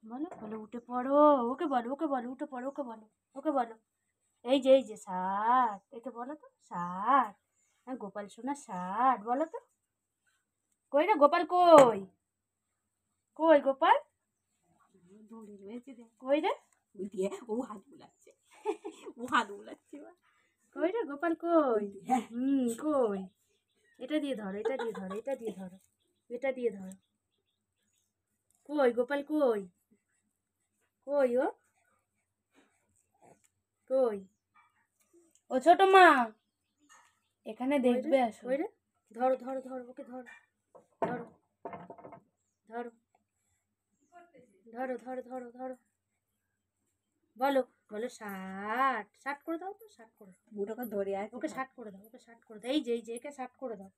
বলো বলো উঠে পড়ো, ওকে বলো ওকে বলো উঠে পড়ো, ওকে বলো ওকে বলো। এই যে ষাট, একে বলো তো ষাট। হ্যাঁ গোপাল সোনা ষাট বলো তো। কই রে গোপাল, কই কই গোপাল, দৌড়ে রয়েছে কই রে, দিয়ে ও হাত বুলাচ্ছে, ও হাত বুলাচ্ছে। কই রে গোপাল কই? কই? এটা দিয়ে ধরো, এটা দিয়ে ধরো, এটা দিয়ে ধরো, এটা দিয়ে ধরো। কই গোপাল কই? কই ও? কই? ও ছোট মা এখানে দেখবে আসো। কই রে? ধরো ধরো ধরো, ওকে ধরো ধরো ধরো ধরো ধরো ধরো ধরো। বলো বলো ষাট, ষাট করে দাও তো, ষাট করে দাও। বুড়োকে ধরে আছে, ওকে ষাট করে দাও, ওকে ষাট করে দাও। এই যে একে ষাট করে দাও,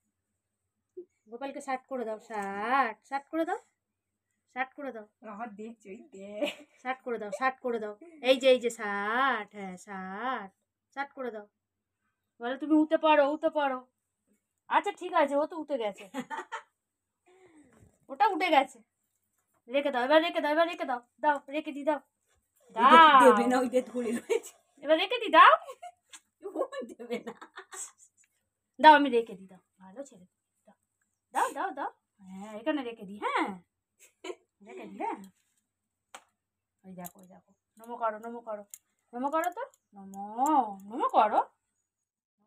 গোপালকে ষাট করে দাও, ষাট ষাট করে দাও, ষাট করে দাও। আমার দেখছি ওই ষাট করে দাও, ষাট করে দাও। এই যে ষাট, হ্যাঁ ষাট, ষাট করে দাও। বলে তুমি উঠতে পারো, উঠতে পারো। আচ্ছা ঠিক আছে, ও তো উঠে গেছে, ওটা উঠে গেছে। রেখে দাও, এবার রেখে দাও, এবার রেখে দাও, দাও রেখে দি, দাও দেবে না, ওইটা ধরে রয়েছে। এবার রেখে দি, দাও দেবে না, দাও আমি রেখে দি, দাও ভালো ছেলে, দাও দাও দাও দাও। হ্যাঁ এখানে রেখে দি, হ্যাঁ রেখে দি, হ্যাঁ। ওই দেখো নমো করো, নমো করো, নমো করো তো, নমো নমো করো।